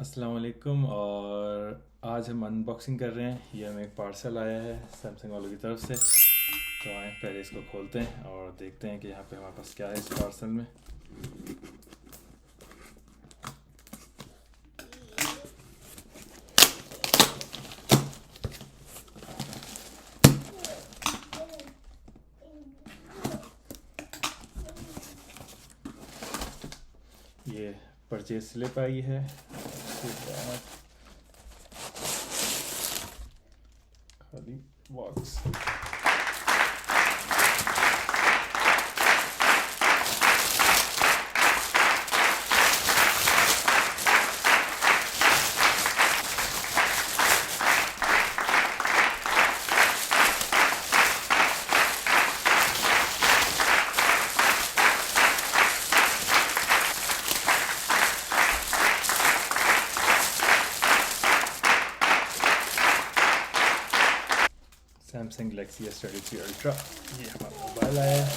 अस्सलाम वालेकुम। और आज हम अनबॉक्सिंग कर रहे हैं। ये हमें एक पार्सल आया है सैमसंग वालों की तरफ से। तो आए पहले इसको खोलते हैं और देखते हैं कि यहाँ पे हमारे पास क्या है इस पार्सल में। ये परचेज स्लिप आई है, खाली box. Samsung Galaxy S23 Ultra, ये हमारा मोबाइल आया है।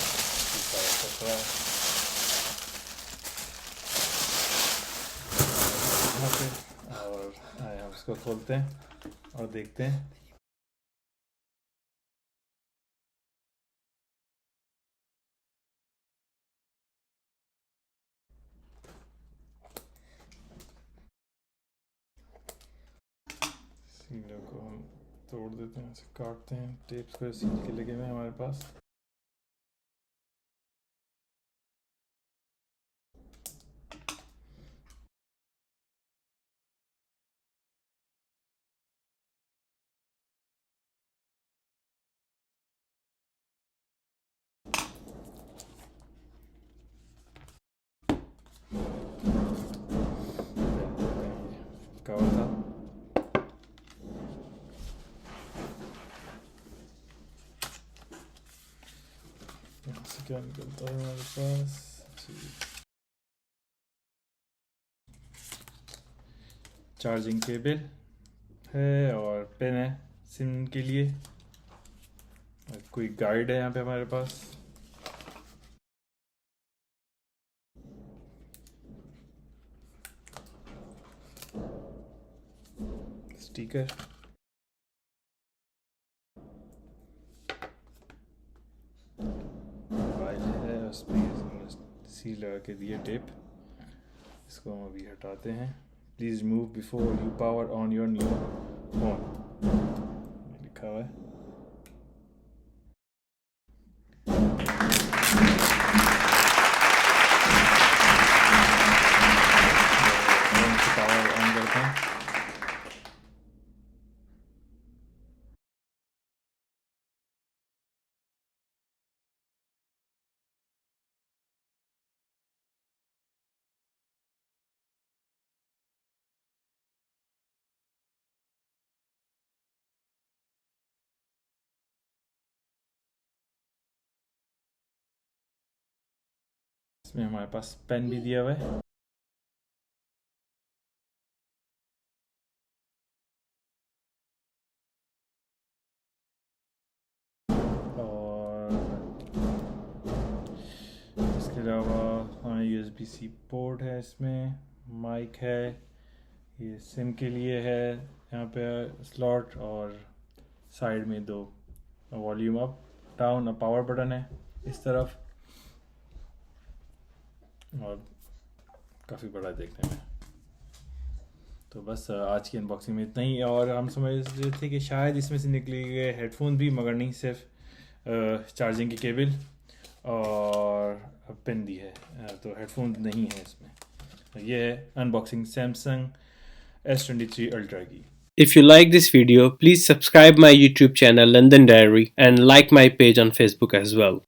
और आए हम इसको खोलते हैं और देखते हैं। सीलों को हम तोड़ देते हैं, इसे काटते हैं। टेप्स को सील के लगे हुए हमारे पास। कवर था, यहाँ से क्या निकलता है हमारे पास। चार्जिंग केबल है और पेन है सिम के लिए। कोई गाइड है यहाँ पे हमारे पास। स्टिकर, मोबाइल है, उस पर सील लगा के दिए टेप। इसको हम अभी हटाते हैं। Please move before you power on your new phone, लिखा हुआ है। पावर ऑन करते हैं। इसमें हमारे पास पेन भी दिया हुआ है। और इसके अलावा USB-C पोर्ट है, इसमें माइक है, ये सिम के लिए है, यहाँ पे स्लॉट, और साइड में दो वॉल्यूम अप डाउन और पावर बटन है इस तरफ। और काफ़ी बड़ा देखने में। तो बस आज की अनबॉक्सिंग में इतना ही। और हम समझ रहे थे कि शायद इसमें से निकले गए हेडफोन भी, मगर नहीं, सिर्फ चार्जिंग की केबल और पिन दी है। तो हेडफोन नहीं है इसमें। ये है अनबॉक्सिंग सैमसंग S23 Ultra की। If you like this video, please subscribe my YouTube channel London Diary and like my page on Facebook as well.